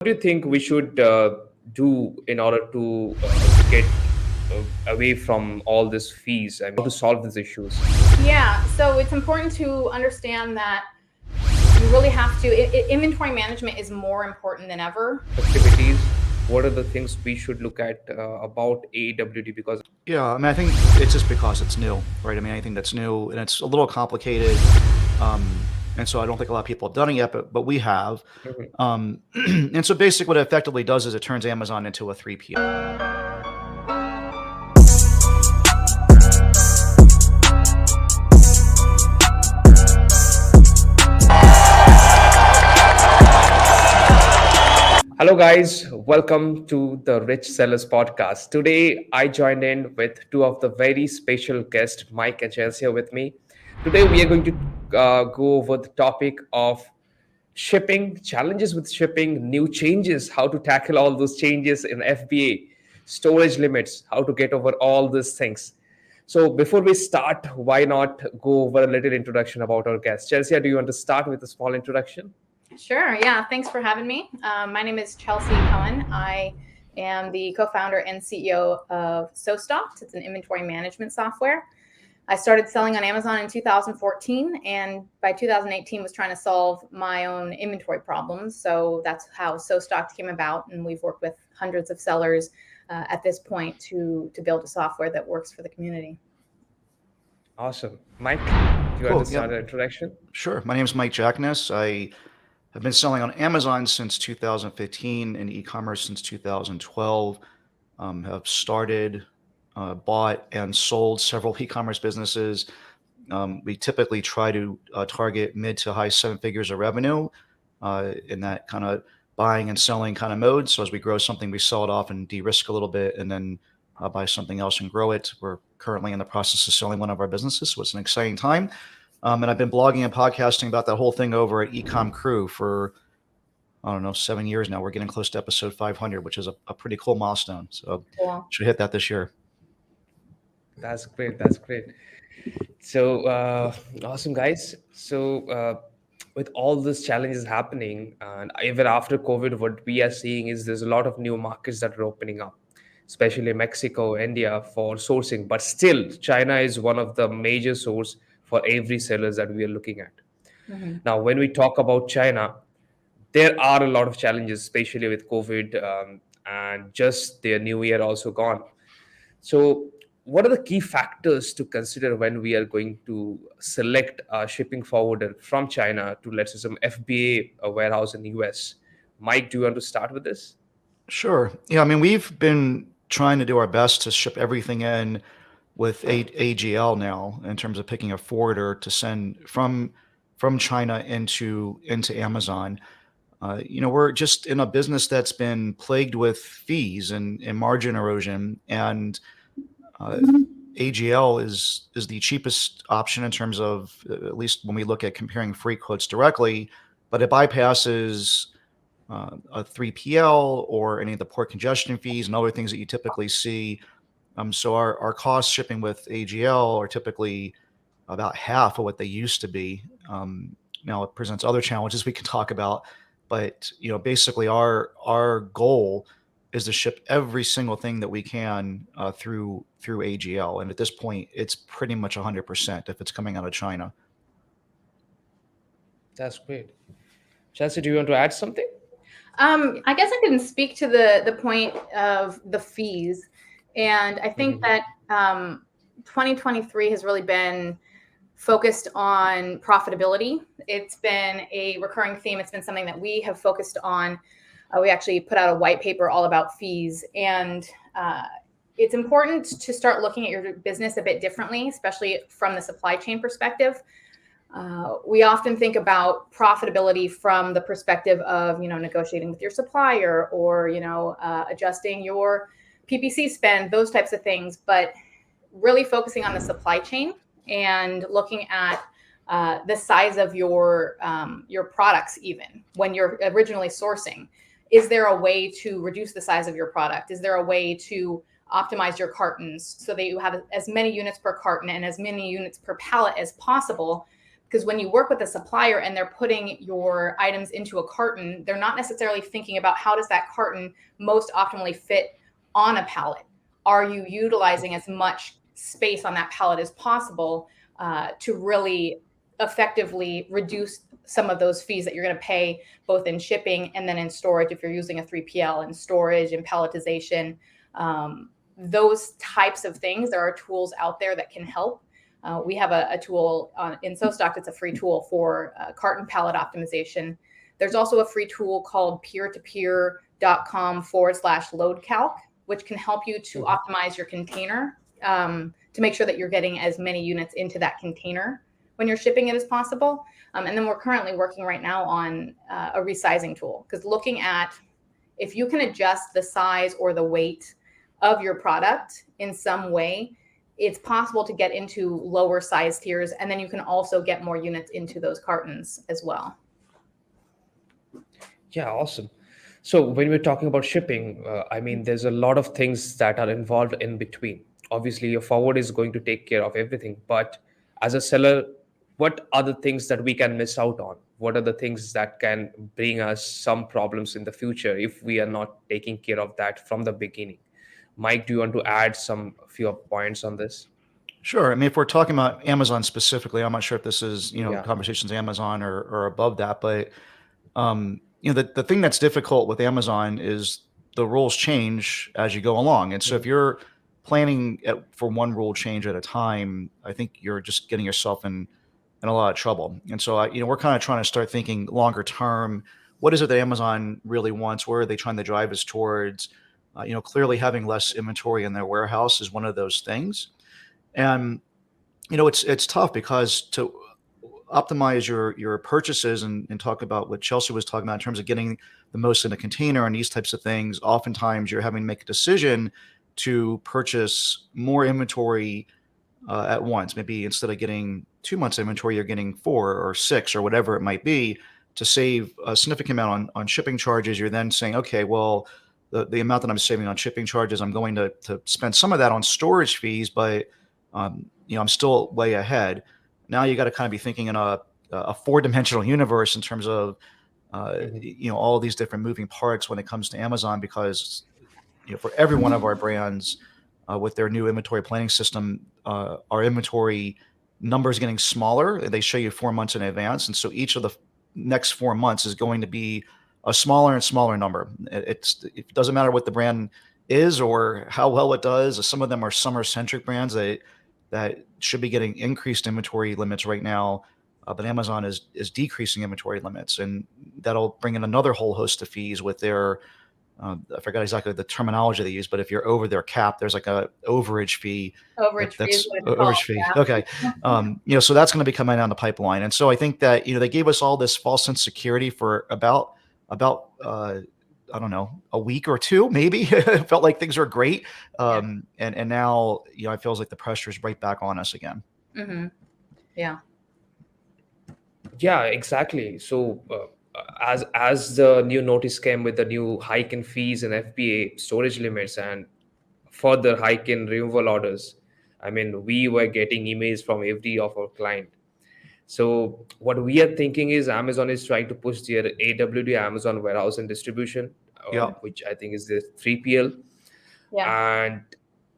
What do you think we should do in order to get away from all these fees? I mean, how to solve these issues? Yeah, so it's important to understand that you really have to, inventory management is more important than ever. Activities. What are the things we should look at about AWD? Because Yeah, I mean, I think it's just because it's new, right? I mean, anything that's new and it's a little complicated, and so I don't think a lot of people have done it yet, but we have. Mhm. And so basically, what it effectively does is it turns Amazon into a 3PL. Hello, guys. Welcome to the Rich Sellers Podcast. Today, I joined in with two of the very special guests, Mike and Chelsea, here with me. Today, we are going to go over the topic of shipping, challenges with shipping, new changes, how to tackle all those changes in FBA, storage limits, how to get over all these things. So, before we start, why not go over a little introduction about our guests? Chelsea, do you want to start with a small introduction? Sure, yeah, thanks for having me. My name is Chelsea Cohen. I am the co-founder and CEO of SoStocked. It's an inventory management software. I started selling on Amazon in 2014, and by 2018 was trying to solve my own inventory problems. So that's how SoStocked came about, and we've worked with hundreds of sellers at this point to build a software that works for the community. Awesome. Mike, do you want to Cool. Yeah, start an introduction? sure. My name is Mike Jackness. I have been selling on Amazon since 2015 and e-commerce since 2012. Have started, bought, and sold several e-commerce businesses. We typically try to target mid to high seven figures of revenue in that kind of buying and selling kind of mode. So as we grow something, we sell it off and de-risk a little bit, and then buy something else and grow it. We're currently in the process of selling one of our businesses, so it's an exciting time. And I've been blogging and podcasting about that whole thing over at Ecom Crew for, I don't know, 7 years now. We're getting close to episode 500, which is a pretty cool milestone. So Cool. should hit that this year. That's great. That's great. So awesome, guys. So with all these challenges happening, and even after COVID, what we are seeing is there's a lot of new markets that are opening up, especially Mexico, India for sourcing. But still, China is one of the major source for every sellers that we are looking at. Mhm. Now, when we talk about China, there are a lot of challenges, especially with COVID and just their new year also gone. So, what are the key factors to consider when we are going to select a shipping forwarder from China to, let's say, some FBA warehouse in the US? Mike, do you want to start with this? Sure. Yeah, I mean, we've been trying to do our best to ship everything in with AGL now in terms of picking a forwarder to send from China into Amazon. We're just in a business that's been plagued with fees and margin erosion, and uh, AGL is the cheapest option in terms of, at least when we look at comparing freight quotes directly, but it bypasses a 3PL or any of the port congestion fees and other things that you typically see. So our costs shipping with AGL are typically about half of what they used to be. Now it presents other challenges we can talk about, but basically our goal is to ship every single thing that we can through AGL, and at this point, it's pretty much 100% if it's coming out of China. That's great. Chelsea, do you want to add something? I guess I can speak to the point of the fees, and I think Mhm. that 2023 has really been focused on profitability. It's been a recurring theme. It's been something that we have focused on. We actually put out a white paper all about fees, and it's important to start looking at your business a bit differently, especially from the supply chain perspective. We often think about profitability from the perspective of, negotiating with your supplier or, adjusting your PPC spend, those types of things. But really focusing on the supply chain and looking at the size of your products, even when you're originally sourcing. Is there a way to reduce the size of your product? Is there a way to optimize your cartons so that you have as many units per carton and as many units per pallet as possible? because when you work with a supplier and they're putting your items into a carton, they're not necessarily thinking about how does that carton most optimally fit on a pallet. Are you utilizing as much space on that pallet as possible to really effectively reduce some of those fees that you're going to pay both in shipping and then in storage if you're using a 3PL, and storage and palletization. Those types of things, there are tools out there that can help. We have a tool in SoStock. It's a free tool for carton pallet optimization. There's also a free tool called peertopeer.com/load calc, which can help you to optimize your container to make sure that you're getting as many units into that container when you're shipping it as possible. And then we're currently working right now on a resizing tool, because looking at if you can adjust the size or the weight of your product in some way, it's possible to get into lower size tiers, and then you can also get more units into those cartons as well. Yeah, awesome. So when we're talking about shipping, I mean, there's a lot of things that are involved in between. Obviously, your forward is going to take care of everything, but as a seller, what are the things that we can miss out on? What are the things that can bring us some problems in the future if we are not taking care of that from the beginning? Mike, do you want to add some few points on this? Sure. I mean, if we're talking about Amazon specifically, I'm not sure if this is, Yeah. conversations Amazon or above that, but the thing that's difficult with Amazon is the rules change as you go along. And so if you're planning for one rule change at a time, I think you're just getting yourself in a lot of trouble. And so, we're kind of trying to start thinking longer term. What is it that Amazon really wants? Where are they trying to drive us towards? Clearly having less inventory in their warehouse is one of those things. And, it's tough because to optimize your purchases and talk about what Chelsea was talking about in terms of getting the most in a container and these types of things, oftentimes you're having to make a decision to purchase more inventory at once. Maybe instead of getting 2 months inventory, you're getting 4 or 6 or whatever it might be, to save a significant amount on shipping charges. You're then saying, okay, well, the amount that I'm saving on shipping charges, I'm going to spend some of that on storage fees, but I'm still way ahead. Now you got to kind of be thinking in a 4-dimensional universe in terms of all of these different moving parts when it comes to Amazon, because for every one of our brands with their new inventory planning system, our inventory number is getting smaller. They show you 4 months in advance, and so each of the next 4 months is going to be a smaller and smaller number. It doesn't matter what the brand is or how well it does. Some of them are summer-centric brands that should be getting increased inventory limits right now, but Amazon is decreasing inventory limits, and that'll bring in another whole host of fees with their I forgot exactly the terminology they use, but if you're over their cap, there's like a overage fee. Overage fee is what it's called. Overage fee. Yeah. Okay. So that's going to be coming down the pipeline. And so I think that, they gave us all this false sense of security for about I don't know, a week or two, maybe. It felt like things were great. And now, it feels like the pressure is right back on us again. Mm-hmm. Yeah. Yeah, exactly. So as the new notice came with the new hike in fees and FBA storage limits and further hike in removal orders, I mean, we were getting emails from every of our client. So what we are thinking is Amazon is trying to push their AWD, Amazon Warehouse and Distribution, which I think is the 3PL. Yeah. And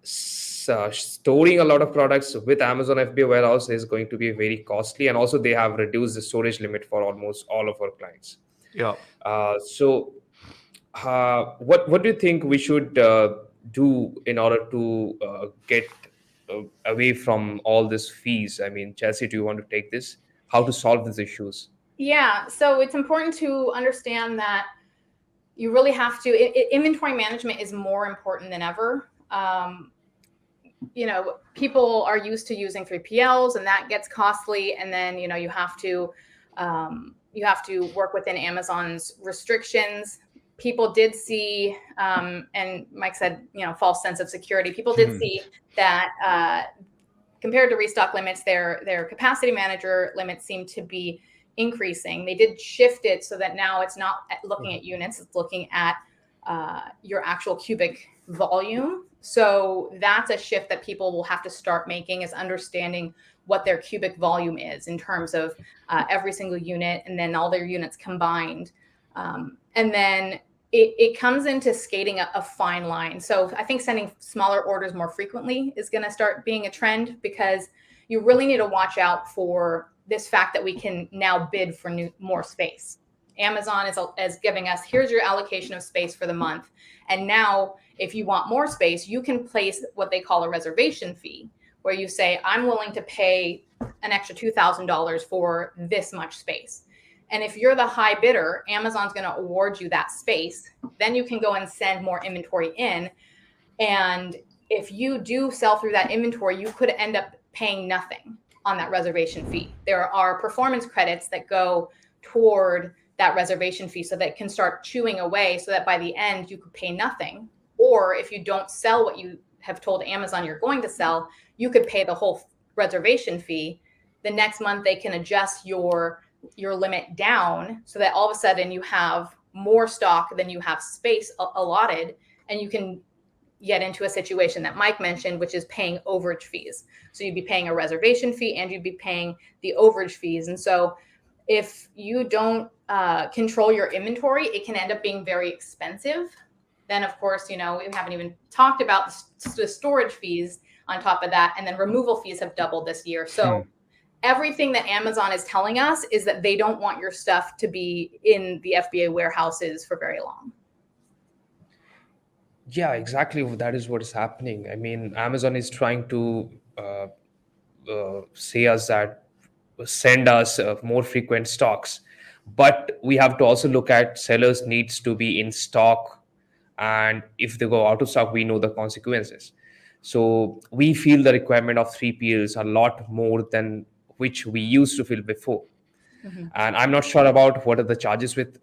storing a lot of products with Amazon FBA Warehouse is going to be very costly. And also they have reduced the storage limit for almost all of our clients. Yeah. So what do you think we should do in order to get away from all these fees? I mean, Chelsea, do you want to take this? How to solve these issues? Yeah, so it's important to understand that you really have to, inventory management is more important than ever. People are used to using 3PLs, and that gets costly. And then, you have to work within Amazon's restrictions. People did see, and Mike said, false sense of security. People did see that compared to restock limits, their capacity manager limits seem to be increasing. They did shift it so that now it's not looking at units, it's looking at your actual cubic volume. So that's a shift that people will have to start making, is understanding what their cubic volume is in terms of every single unit and then all their units combined. And then it comes into skating a fine line. So I think sending smaller orders more frequently is going to start being a trend, because you really need to watch out for this fact that we can now bid for more space. Amazon is giving us, here's your allocation of space for the month. And now if you want more space, you can place what they call a reservation fee, where you say, I'm willing to pay an extra $2,000 for this much space. And if you're the high bidder, Amazon's going to award you that space. Then you can go and send more inventory in. And if you do sell through that inventory, you could end up paying nothing on that reservation fee. There are performance credits that go toward that reservation fee, so that it can start chewing away, so that by the end you could pay nothing. Or if you don't sell what you have told Amazon you're going to sell, you could pay the whole reservation fee. The next month they can adjust your limit down, so that all of a sudden you have more stock than you have space allotted, and you can get into a situation that Mike mentioned, which is paying overage fees. So you'd be paying a reservation fee and you'd be paying the overage fees. And so if you don't control your inventory, it can end up being very expensive. Then, of course, we haven't even talked about the storage fees on top of that. And then removal fees have doubled this year. So everything that Amazon is telling us is that they don't want your stuff to be in the FBA warehouses for very long. Yeah, exactly. That is what is happening. I mean, Amazon is trying to say us that send us more frequent stocks, but we have to also look at sellers needs to be in stock, and if they go out of stock, we know the consequences. So we feel the requirement of 3PLs a lot more than which we used to feel before. And I'm not sure about what are the charges with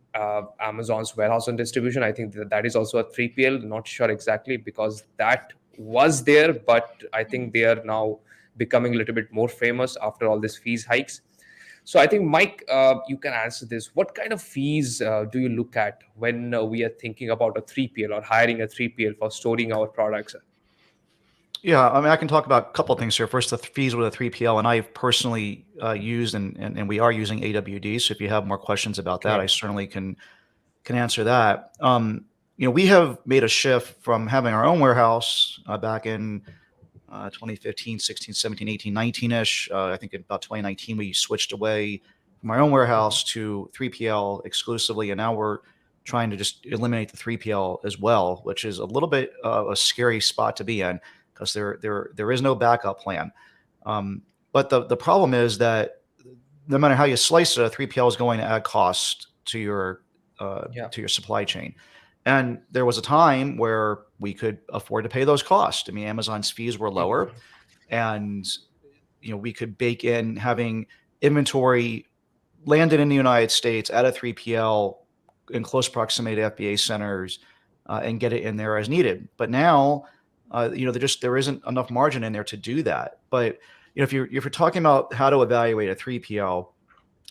Amazon's warehouse and distribution. I think that is also a 3PL. Not sure exactly, because that was there, but I think they are now becoming a little bit more famous after all these fees hikes. So I think, Mike, you can answer this. What kind of fees do you look at when we are thinking about a 3PL or hiring a 3PL for storing our products? Yeah, I mean, I can talk about a couple of things here. First, the fees with a 3PL, and I've personally used and we are using AWD. So if you have more questions about that, I certainly can answer that. We have made a shift from having our own warehouse back in 2015, 16, 17, 18, 19-ish. I think in about 2019, we switched away from our own warehouse to 3PL exclusively. And now we're trying to just eliminate the 3PL as well, which is a little bit a scary spot to be in, because there is no backup plan. But the problem is that no matter how you slice it, a 3PL is going to add cost to your supply chain. And there was a time where we could afford to pay those costs. I mean, Amazon's fees were lower, and we could bake in having inventory landed in the United States at a 3PL in close proximity to FBA centers and get it in there as needed. But now, there isn't enough margin in there to do that. But if you're talking about how to evaluate a 3PL,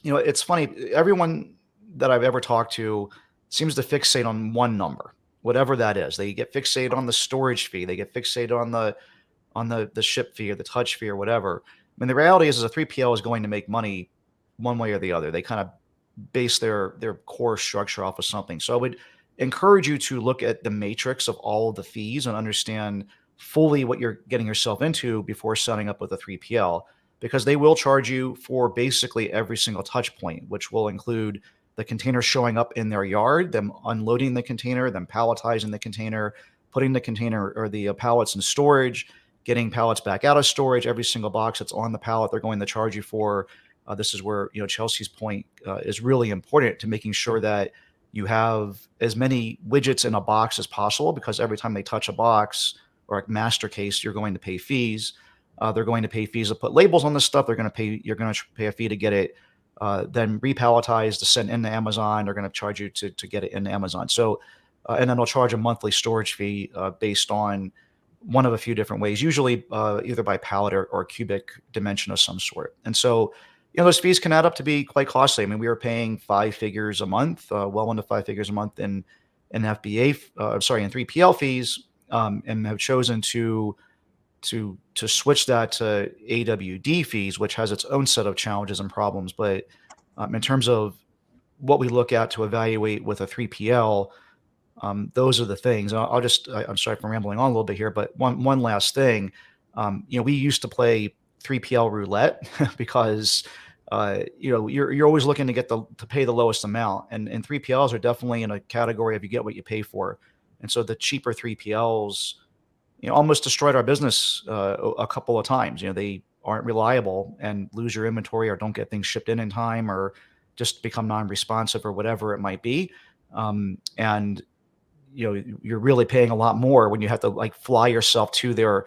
it's funny. Everyone that I've ever talked to seems to fixate on one number, whatever that is. They get fixated on the storage fee. They get fixated on the ship fee or the touch fee or whatever. I mean, the reality is a 3PL is going to make money one way or the other. They kind of base their core structure off of something. So I would encourage you to look at the matrix of all of the fees and understand fully what you're getting yourself into before signing up with a 3PL, because they will charge you for basically every single touch point, which will include the container showing up in their yard, them unloading the container, them palletizing the container, putting the container or the pallets in storage, getting pallets back out of storage. Every single box that's on the pallet, they're going to charge you for. This is where Chelsea's point is really important, to making sure that you have as many widgets in a box as possible, because every time they touch a box or a master case, you're going to pay fees. They're going to pay fees to put labels on this stuff. You're going to pay a fee to get it then repalletized to send into Amazon. They're going to charge you to get it into Amazon. So, and then they'll charge a monthly storage fee based on one of a few different ways, usually either by pallet or cubic dimension of some sort. And so, those fees can add up to be quite costly. I mean, we were paying 5 figures a month, well into 5 figures a month in FBA, in 3PL fees. and have chosen to switch that to AWD fees, which has its own set of challenges and problems. But in terms of what we look at to evaluate with a 3PL, those are the things. I'm sorry for rambling on a little bit here, but one last thing. We used to play 3PL roulette because you're always looking to to pay the lowest amount, and 3PLs are definitely in a category of you get what you pay for. And so the cheaper 3PLs, almost destroyed our business a couple of times. They aren't reliable and lose your inventory or don't get things shipped in time or just become non-responsive or whatever it might be. And you're really paying a lot more when you have to fly yourself to their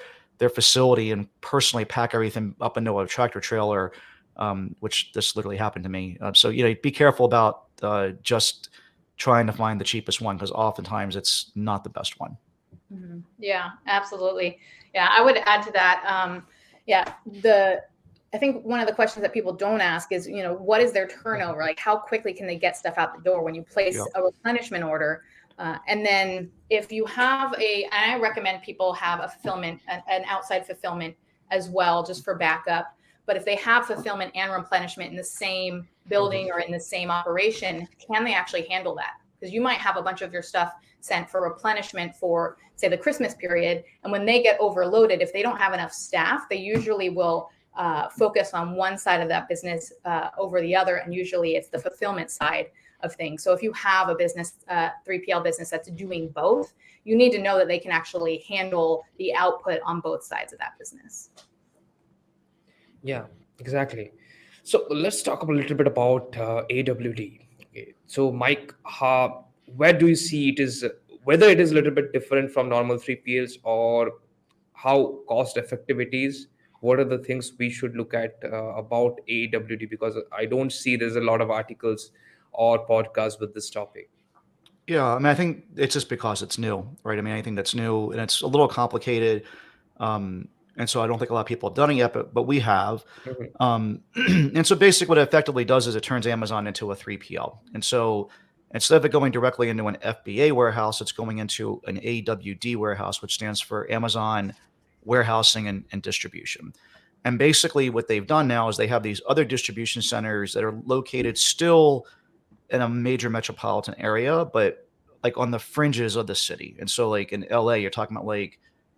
facility and personally pack everything up into a tractor trailer, which this literally happened to me. So be careful about just trying to find the cheapest one, because oftentimes it's not the best one. Mm-hmm. Yeah, absolutely. Yeah, I would add to that. I think one of the questions that people don't ask is, what is their turnover? Like, how quickly can they get stuff out the door when you place a replenishment order? And then if you have and I recommend people have a fulfillment, an outside fulfillment as well, just for backup. But if they have fulfillment and replenishment in the same building or in the same operation, can they actually handle that? Because you might have a bunch of your stuff sent for replenishment for, say, the Christmas period. And when they get overloaded, if they don't have enough staff, they usually will focus on one side of that business over the other. And usually it's the fulfillment side of things. So if you have a business, 3PL business that's doing both, you need to know that they can actually handle the output on both sides of that business. Yeah, exactly. So let's talk a little bit about AWD. Okay. So Mike, where do you see it is, whether it is a little bit different from normal 3PLs or how cost effective it is? What are the things we should look at about AWD? Because I don't see there's a lot of articles or podcasts with this topic. Yeah, I mean, I think it's just because it's new, right? I mean, anything that's new and it's a little complicated. And so I don't think a lot of people have done it yet, but we have. And so basically what it effectively does is it turns Amazon into a 3PL. And so instead of it going directly into an FBA warehouse, it's going into an AWD warehouse, which stands for Amazon Warehousing and Distribution. And basically what they've done now is they have these other distribution centers that are located still in a major metropolitan area, but on the fringes of the city. And so in LA, you're talking about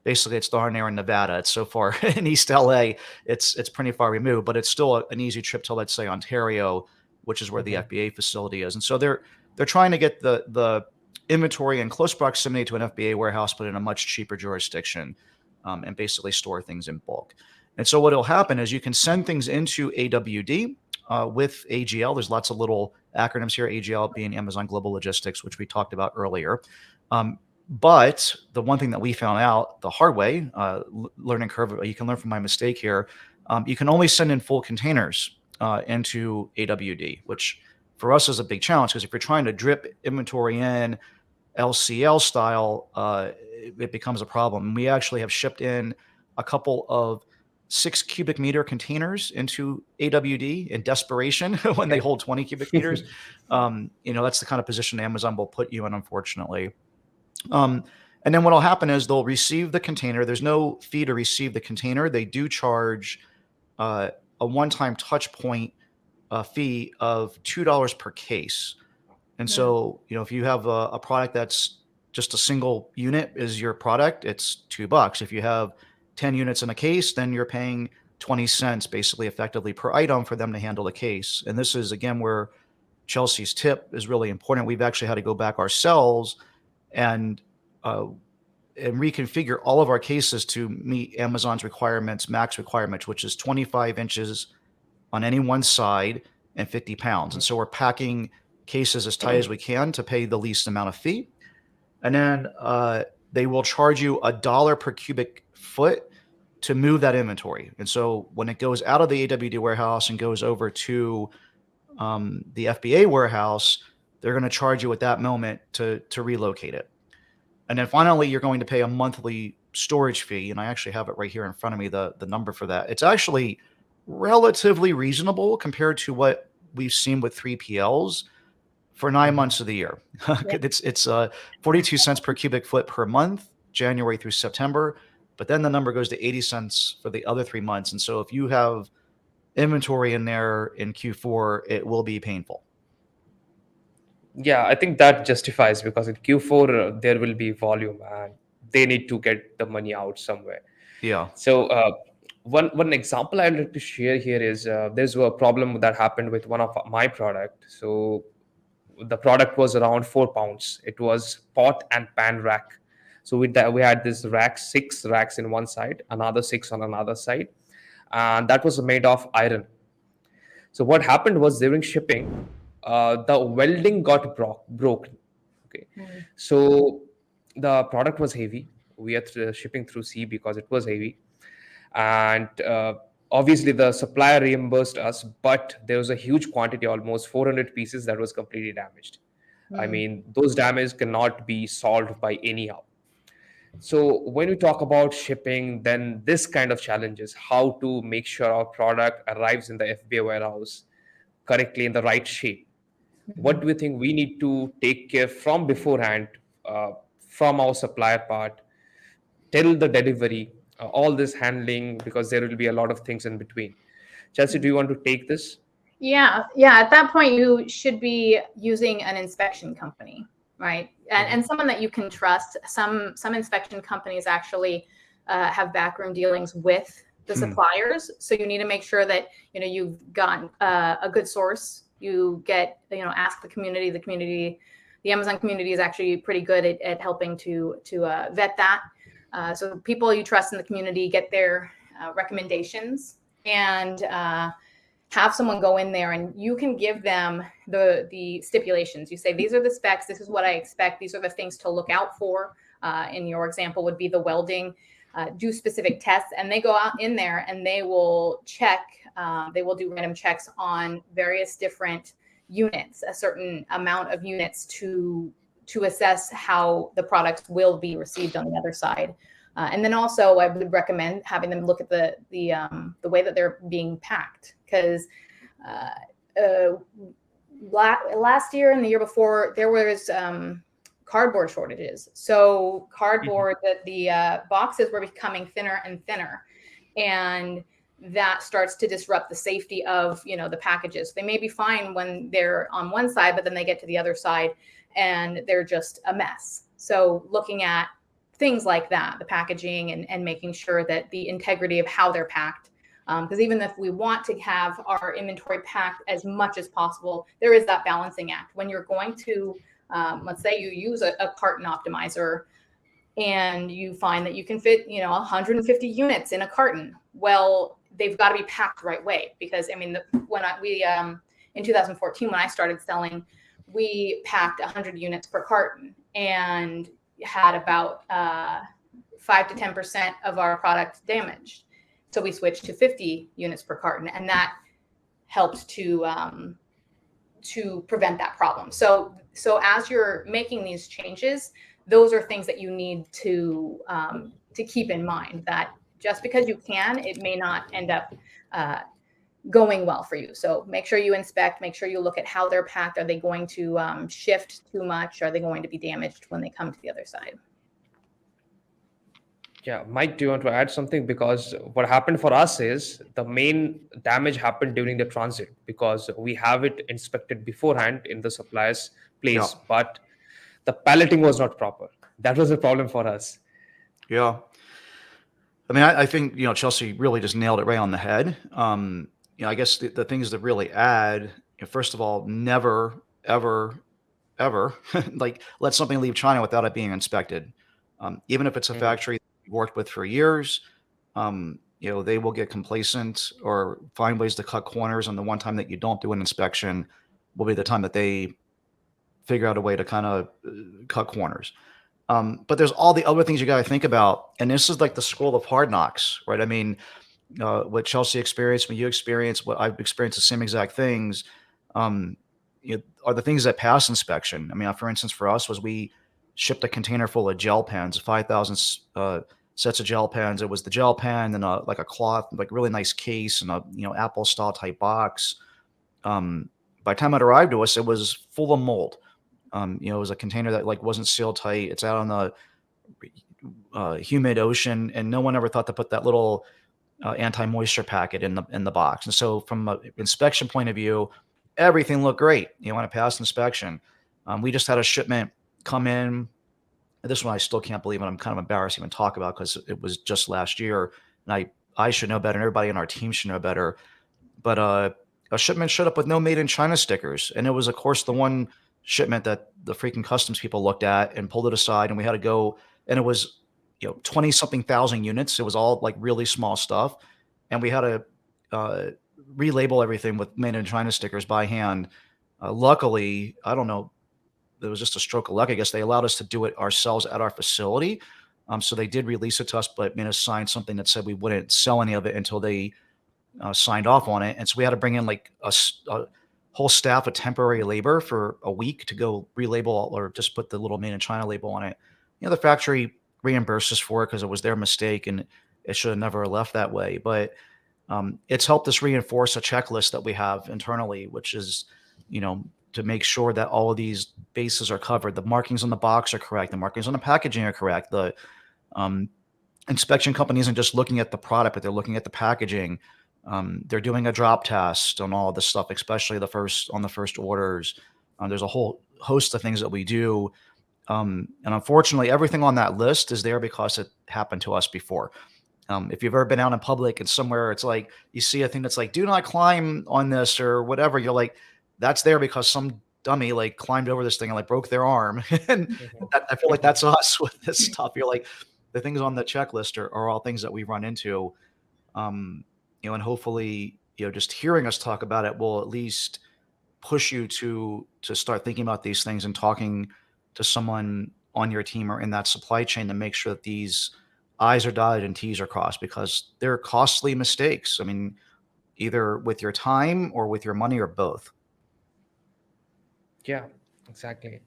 basically it's darn near in Nevada. It's so far in East LA, it's pretty far removed, but it's still an easy trip to, let's say, Ontario, which is where the FBA facility is. And so they're trying to get the inventory in close proximity to an FBA warehouse, but in a much cheaper jurisdiction, and basically store things in bulk. And so what will happen is you can send things into AWD with AGL. There's lots of little acronyms here, AGL being Amazon Global Logistics, which we talked about earlier. But the one thing that we found out the hard way, learning curve, you can learn from my mistake here, you can only send in full containers into AWD, which for us is a big challenge, because if you're trying to drip inventory in LCL style, it becomes a problem. And we actually have shipped in a couple of 6 cubic meter containers into AWD in desperation when they hold 20 cubic meters. That's the kind of position Amazon will put you in, unfortunately. And then what will happen is they'll receive the container. There's no fee to receive the container. They do charge a one-time touch point fee of $2 per case. And so, if you have a product that's just a single unit is your product, it's $2. If you have 10 units in a case, then you're paying 20 cents basically effectively per item for them to handle the case. And this is, again, where Chelsea's tip is really important. We've actually had to go back ourselves and reconfigure all of our cases to meet Amazon's requirements, max requirements, which is 25 inches on any one side and 50 pounds. And so we're packing cases as tight as we can to pay the least amount of fee. And then they will charge you $1 per cubic foot to move that inventory. And so when it goes out of the AWD warehouse and goes over to the FBA warehouse, they're going to charge you at that moment to relocate it. And then finally, you're going to pay a monthly storage fee. And I actually have it right here in front of me, the number for that. It's actually relatively reasonable compared to what we've seen with 3PLs for 9 months of the year. It's 42 cents per cubic foot per month. January through September, but then the number goes to 80 cents for the other 3 months. And so if you have inventory in there in Q4, it will be painful. Yeah, I think that justifies because in Q4 there will be volume and they need to get the money out somewhere. Yeah. So one example I'd like to share here is there's a problem that happened with one of my product. So the product was around 4 pounds. It was pot and pan rack. So we had this rack, 6 racks in one side, another 6 on another side, and that was made of iron. So what happened was during shipping, the welding got broken. Okay, Mm. so the product was heavy. We are shipping through sea because it was heavy, and obviously the supplier reimbursed us, but there was a huge quantity, almost 400 pieces, that was completely damaged. I Mm. mean, those damage cannot be solved by anyhow. So when we talk about shipping, then this kind of challenges how to make sure our product arrives in the FBA warehouse correctly in the right shape. What Mhm. do you think we need to take care from beforehand, uh, from our supplier part till the delivery, all this handling, because there will be a lot of things in between. Chelsea, do you want to take this? Yeah, yeah. At that point, you should be using an inspection company, right? Mhm. And someone that you can trust. Some inspection companies actually have backroom dealings with the Hmm. suppliers, so you need to make sure that you've got a good source. You get ask the community. The Amazon community is actually pretty good at helping to vet that. So people you trust in the community, get their recommendations, and have someone go in there, and you can give them the stipulations. You say, these are the specs, this is what I expect, these are the things to look out for. In your example would be the welding. Do specific tests, and they go out in there and they will check. They will do random checks on various different units, a certain amount of units to assess how the product will be received on the other side. And then also, I would recommend having them look at the way that they're being packed, because last year and the year before there was cardboard shortages. So cardboard, that the boxes were becoming thinner and thinner, and that starts to disrupt the safety of the packages. They may be fine when they're on one side, but then they get to the other side and they're just a mess. So looking at things like that, the packaging, and making sure that the integrity of how they're packed. Because even if we want to have our inventory packed as much as possible, there is that balancing act. When you're going to, let's say you use a carton optimizer and you find that you can fit, 150 units in a carton. Well, they've got to be packed the right way, because I mean, in 2014, when I started selling, we packed 100 units per carton and had about 5 to 10% of our product damaged. So we switched to 50 units per carton, and that helped to prevent that problem. So as you're making these changes, those are things that you need to keep in mind, that just because you can, it may not end up going well for you. So make sure you inspect, make sure you look at how they're packed. Are they going to shift too much? Are they going to be damaged when they come to the other side? Yeah, Mike, do you want to add something? Because what happened for us is the main damage happened during the transit because we have it inspected beforehand in the supplier's Yeah. place, but the palleting was not proper. That was a problem for us. Yeah. I mean, I think, Chelsea really just nailed it right on the head. I guess the things that really add, first of all, never, ever, ever like let something leave China without it being inspected. Even if it's a Mhm. factory you've worked with for years, they will get complacent or find ways to cut corners. And the one time that you don't do an inspection will be the time that they figure out a way to kind of cut corners. But there's all the other things you got to think about. And this is like the school of hard knocks, right? I mean, what Chelsea experienced, what you experienced, what I've experienced, the same exact things, um, are the things that pass inspection. I mean, for instance, for us was we shipped a container full of gel pens, 5,000 sets of gel pens. It was the gel pen and like a cloth, like really nice case and a, Apple style type box. By the time it arrived to us, it was full of mold. It was a container that like wasn't sealed tight. It's out on the humid ocean, and no one ever thought to put that little anti-moisture packet in the box. And so from an inspection point of view, everything looked great. When it passed inspection. We just had a shipment come in. This one I still can't believe, and I'm kind of embarrassed to even talk about because it was just last year, and I should know better, and everybody in our team should know better. But a shipment showed up with no made in China stickers, and it was, of course, the one shipment that the freaking customs people looked at and pulled it aside, and we had to go, and it was 20 something thousand units. It was all like really small stuff, and we had to relabel everything with made in China stickers by hand. Luckily, I don't know, it was just a stroke of luck. I guess they allowed us to do it ourselves at our facility. So they did release it to us, but made us sign something that said we wouldn't sell any of it until they signed off on it. And so we had to bring in like a whole staff of temporary labor for a week to go relabel or just put the little made in China label on it. The factory reimbursed us for it because it was their mistake and it should have never left that way. But it's helped us reinforce a checklist that we have internally, which is, to make sure that all of these bases are covered. The markings on the box are correct. The markings on the packaging are correct. The inspection company isn't just looking at the product, but they're looking at the packaging. They're doing a drop test on all of this stuff, especially on the first orders. There's a whole host of things that we do. And unfortunately, everything on that list is there because it happened to us before. If you've ever been out in public and somewhere, it's like you see a thing that's like, do not climb on this or whatever. You're like, that's there because some dummy like climbed over this thing and like broke their arm. And I feel like that's us with this stuff. You're like, the things on the checklist are all things that we run into. And hopefully, just hearing us talk about it will at least push you to start thinking about these things and talking to someone on your team or in that supply chain to make sure that these I's are dotted and T's are crossed, because they're costly mistakes. I mean, either with your time or with your money or both. Yeah, exactly.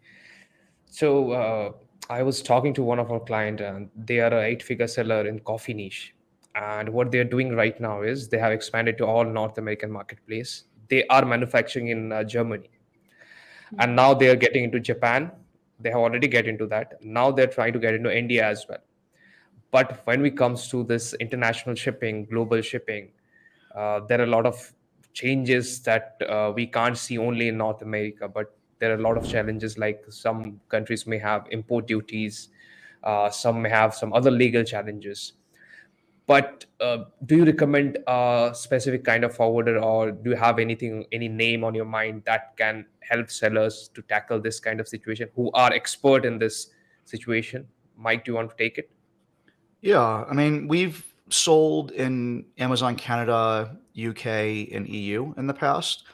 So I was talking to one of our client, and they are a 8-figure seller in coffee niche. And what they're doing right now is they have expanded to all North American marketplace. They are manufacturing in Germany, and now they are getting into Japan. They have already get into that. Now they're trying to get into India as well. But when we comes to this international shipping, global shipping, there are a lot of changes that we can't see only in North America, but there are a lot of challenges, like some countries may have import duties, some may have some other legal challenges. But do you recommend a specific kind of forwarder, or do you have any name on your mind that can help sellers to tackle this kind of situation, who are expert in this situation? Mike, do you want to take it? Yeah, I mean, we've sold in Amazon Canada, UK, and EU in the past.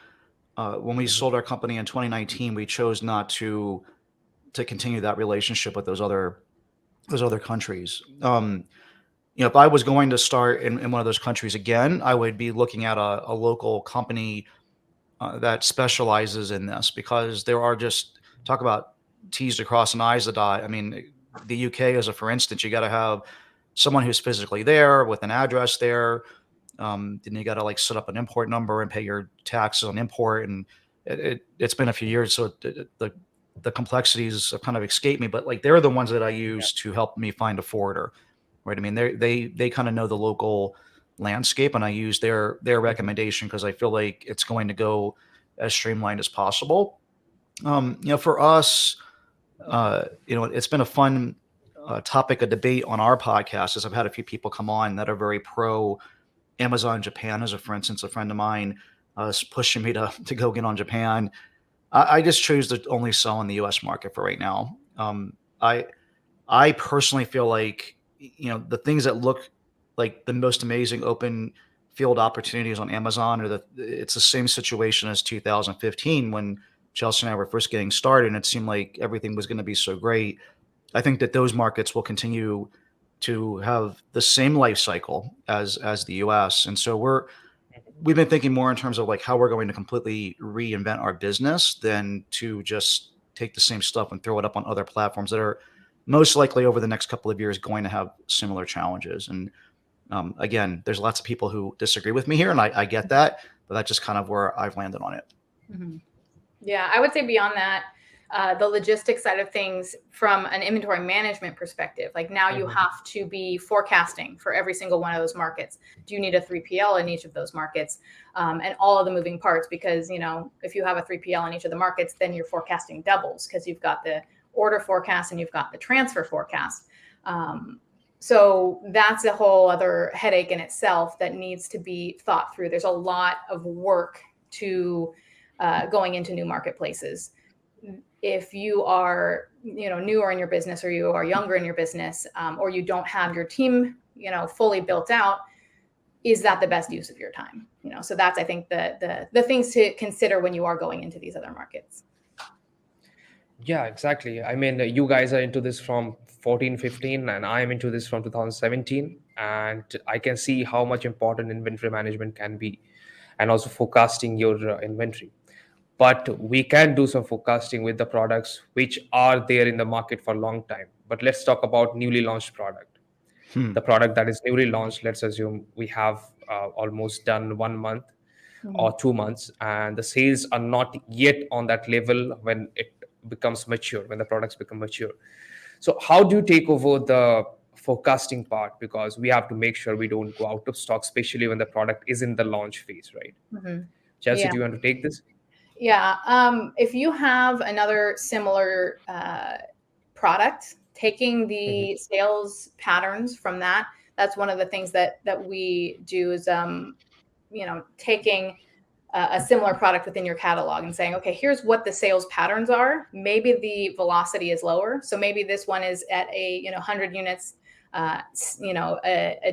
When we sold our company in 2019, we chose not to continue that relationship with those other countries. If I was going to start in one of those countries again, I would be looking at a local company that specializes in this, because there are just, talk about T's to cross and I's to dot. I mean, the UK, as a for instance, you got to have someone who's physically there with an address there. Then you got to like set up an import number and pay your taxes on import. And it's been a few years, so the complexities have kind of escaped me. But like, they're the ones that I use to help me find a forwarder, right? I mean, they kind of know the local landscape, and I use their recommendation because I feel like it's going to go as streamlined as possible. For us, it's been a fun topic of debate on our podcast, as I've had a few people come on that are very pro Amazon Japan. As for instance, a friend of mine is pushing me to go get on Japan. I just choose to only sell in the U.S. market for right now. I personally feel like, the things that look like the most amazing open field opportunities on Amazon it's the same situation as 2015 when Chelsea and I were first getting started, and it seemed like everything was going to be so great. I think that those markets will continue to have the same life cycle as the US. And so we've been thinking more in terms of like how we're going to completely reinvent our business than to just take the same stuff and throw it up on other platforms that are most likely over the next couple of years going to have similar challenges. And again, there's lots of people who disagree with me here, and I get that, but that's just kind of where I've landed on it. Mm-hmm. Yeah, I would say beyond that, the logistics side of things from an inventory management perspective. Like now you have to be forecasting for every single one of those markets. Do you need a 3PL in each of those markets? And all of the moving parts, because, if you have a 3PL in each of the markets, then your forecasting doubles because you've got the order forecast and you've got the transfer forecast. So that's a whole other headache in itself that needs to be thought through. There's a lot of work to going into new marketplaces. If you are, newer in your business, or you are younger in your business, or you don't have your team, fully built out, is that the best use of your time? So that's, I think, the things to consider when you are going into these other markets. Yeah, exactly. I mean, you guys are into this from 14, 15, and I am into this from 2017. And I can see how much important inventory management can be, and also forecasting your inventory. But we can do some forecasting with the products which are there in the market for a long time. But let's talk about newly launched product. The product that is newly launched, let's assume we have almost done 1 month or 2 months, and the sales are not yet on that level when it becomes mature, when the products become mature. So how do you take over the forecasting part? Because we have to make sure we don't go out of stock, especially when the product is in the launch phase, right? Chelsea, Yeah. do you want to take this? Yeah. If you have another similar product, taking the sales patterns from that's one of the things that we do is, taking a similar product within your catalog and saying, okay, here's what the sales patterns are. Maybe the velocity is lower. So maybe this one is at a, 100 units, a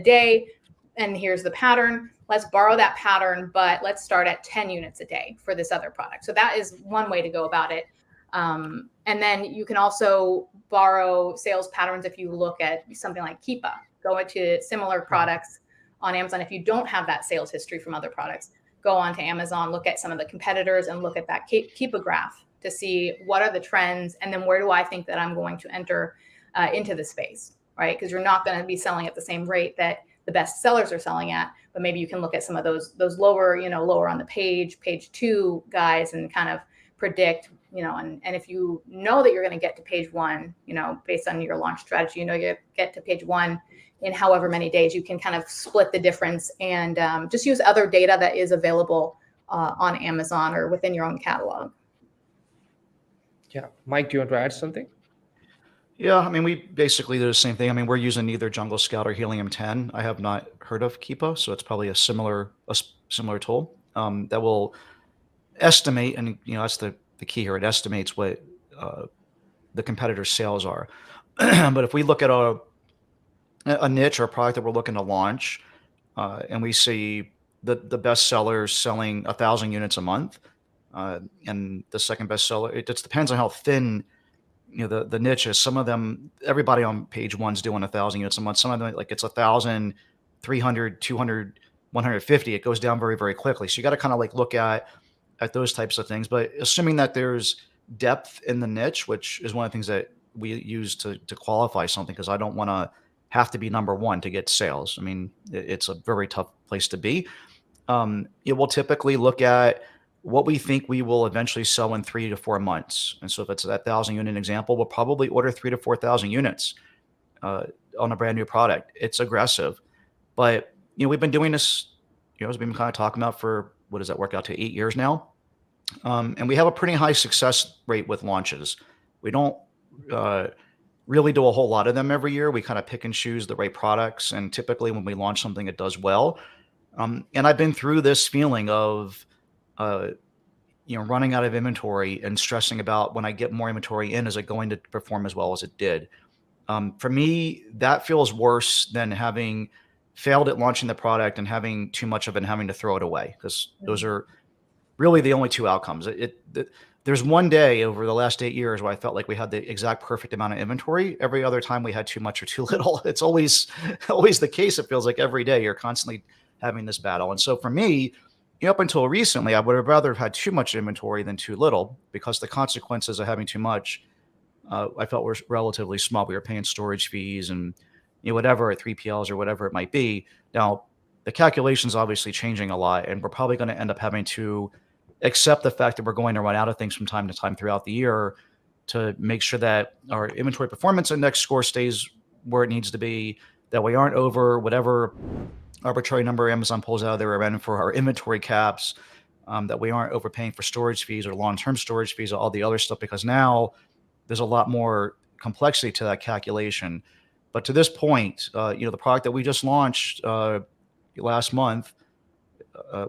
day. And here's the pattern. Let's borrow that pattern, but let's start at 10 units a day for this other product. So that is one way to go about it. And then you can also borrow sales patterns if you look at something like Keepa. Go into similar products on Amazon. If you don't have that sales history from other products, go onto Amazon, look at some of the competitors and look at that Keepa graph to see what are the trends, and then where do I think that I'm going to enter into the space, right? Because you're not going to be selling at the same rate that the best sellers are selling at, but maybe you can look at some of those lower, lower on the page 2 guys, and kind of predict, and if you know that you're going to get to page 1, based on your launch strategy, you get to page 1 in however many days, you can kind of split the difference and just use other data that is available on Amazon or within your own catalog. Yeah. Mike, do you want to add something? Yeah, I mean, we basically do the same thing. I mean, we're using either Jungle Scout or Helium-10. I have not heard of Keepa, so it's probably a similar tool that will estimate, and that's the key here. It estimates what the competitor's sales are. But if we look at a niche or a product that we're looking to launch, and we see the best sellers selling 1,000 units a month, and the second best seller, it just depends on how thin the niche is. Some of them, everybody on page 1's doing 1,000 units a month. Some of them, like, it's 1,000, 300, 200, 150. It goes down very, very quickly. So you got to kind of like look at those types of things. But assuming that there's depth in the niche, which is one of the things that we use to qualify something, because I don't want to have to be number 1 to get sales. I mean, it's a very tough place to be. It will typically look at what we think we will eventually sell in 3 to 4 months. And so if it's that 1,000 unit example, we'll probably order 3,000 to 4,000 units on a brand new product. It's aggressive, but we've been doing this, as we've been kind of talking about for, what does that work out to, 8 years now? And we have a pretty high success rate with launches. We don't really do a whole lot of them every year. We kind of pick and choose the right products. And typically when we launch something, it does well. And I've been through this feeling of, running out of inventory and stressing about, when I get more inventory in, is it going to perform as well as it did? For me, that feels worse than having failed at launching the product and having too much of it and having to throw it away, because those are really the only 2 outcomes. There's one day over the last 8 years where I felt like we had the exact perfect amount of inventory. Every other time we had too much or too little. It's always the case. It feels like every day you're constantly having this battle. And so for me, up until recently, I would have rather have had too much inventory than too little, because the consequences of having too much, I felt, were relatively small. We were paying storage fees and whatever at 3PLs or whatever it might be. Now, the calculation's obviously changing a lot, and we're probably going to end up having to accept the fact that we're going to run out of things from time to time throughout the year. to make sure that our inventory performance index score stays where it needs to be, that we aren't over whatever arbitrary number Amazon pulls out of their end for our inventory caps, that we aren't overpaying for storage fees or long-term storage fees, or all the other stuff, because now there's a lot more complexity to that calculation. But to this point, the product that we just launched last month,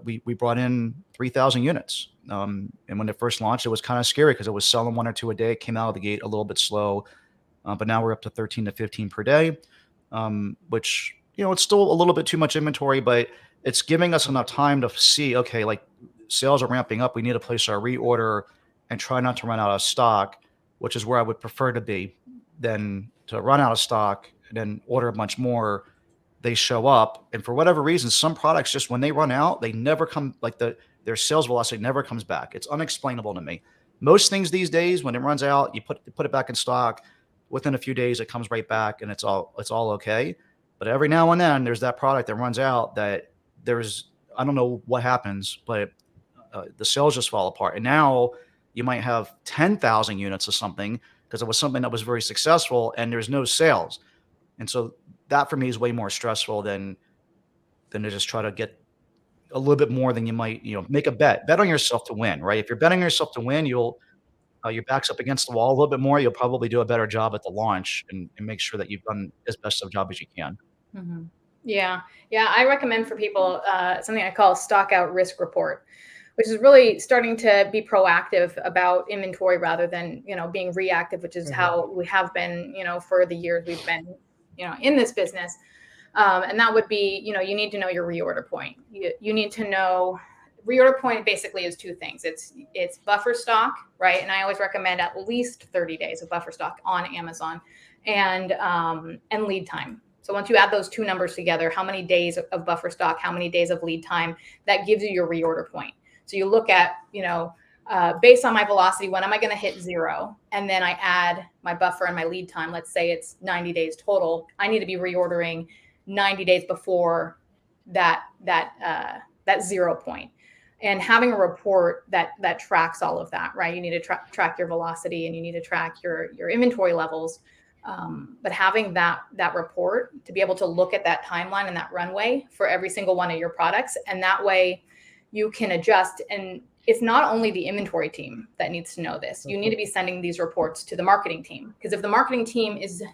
we brought in 3,000 units. And when it first launched, it was kind of scary because it was selling 1 or 2 a day. It came out of the gate a little bit slow, but now we're up to 13 to 15 per day, which, it's still a little bit too much inventory, but it's giving us enough time to see, okay, like sales are ramping up. We need to place our reorder and try not to run out of stock, which is where I would prefer to be than to run out of stock and then order a bunch more. They show up, and for whatever reason, some products just when they run out, they never come, like their sales velocity never comes back. It's unexplainable to me. Most things these days, when it runs out, you put it back in stock. Within a few days, it comes right back, and it's all okay. But every now and then, there's that product that runs out that I don't know what happens, but the sales just fall apart. And now you might have 10,000 units of something because it was something that was very successful, and there's no sales. And so that for me is way more stressful than to just try to get a little bit more than you might, make a bet on yourself to win, right? If you're betting on yourself to win, your back's up against the wall a little bit more. You'll probably do a better job at the launch and make sure that you've done as best of a job as you can. Mm-hmm. Yeah. I recommend for people something I call a stock out risk report, which is really starting to be proactive about inventory rather than, being reactive, which is how we have been, for the years we've been, in this business. And that would be, you need to know your reorder point. You need to know reorder point basically is 2 things. It's buffer stock, right? And I always recommend at least 30 days of buffer stock on Amazon, and lead time. So once you add those 2 numbers together, how many days of buffer stock, how many days of lead time, that gives you your reorder point. So you look at, based on my velocity, when am I going to hit 0? And then I add my buffer and my lead time. Let's say it's 90 days total. I need to be reordering 90 days before that 0 point. And having a report that tracks all of that, right? You need to track your velocity, and you need to track your inventory levels. But having that report to be able to look at that timeline and that runway for every single one of your products, and that way you can adjust. And it's not only the inventory team that needs to know this. You need to be sending these reports to the marketing team, because if the marketing team is,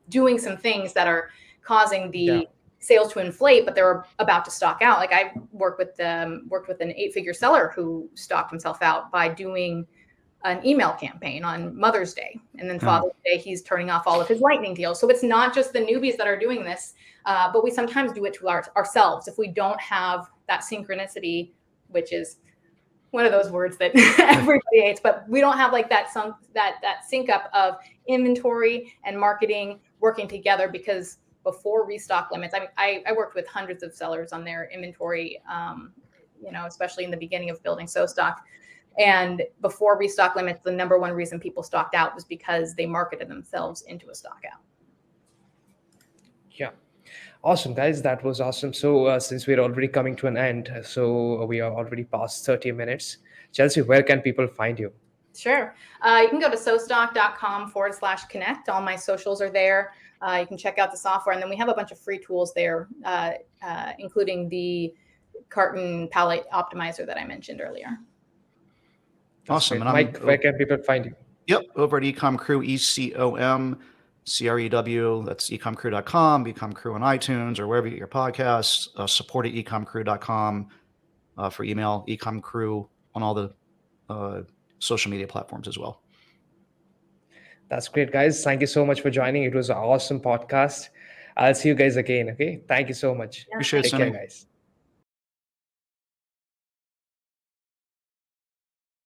doing some things that are causing the sales to inflate, but they're about to stock out. Like I worked with an 8-figure seller who stocked himself out by doing an email campaign on Mother's Day, and then Father's Day, he's turning off all of his lightning deals. So it's not just the newbies that are doing this, but we sometimes do it to ourselves if we don't have that synchronicity, which is one of those words that everybody hates, but we don't have like that sync up of inventory and marketing working together. Because before restock limits, I worked with hundreds of sellers on their inventory, especially in the beginning of building SoStock. And before restock limits, the number one reason people stocked out was because they marketed themselves into a stock out. Yeah. Awesome, guys. That was awesome. So since we're already coming to an end, so we are already past 30 minutes. Chelsea, where can people find you? Sure. You can go to sostock.com/connect. All my socials are there. You can check out the software. And then we have a bunch of free tools there, including the carton palette optimizer that I mentioned earlier. Awesome. And Mike, where can people find you? Yep, over at Ecom Crew, ECOMCREW. That's ecomcrew.com, Ecom Crew on iTunes, or wherever you get your podcasts. Support at ecomcrew.com for email, Ecom Crew on all the social media platforms as well. That's great, guys. Thank you so much for joining. It was an awesome podcast. I'll see you guys again. Okay. Thank you so much. Appreciate it, Take care, Sunny. guys.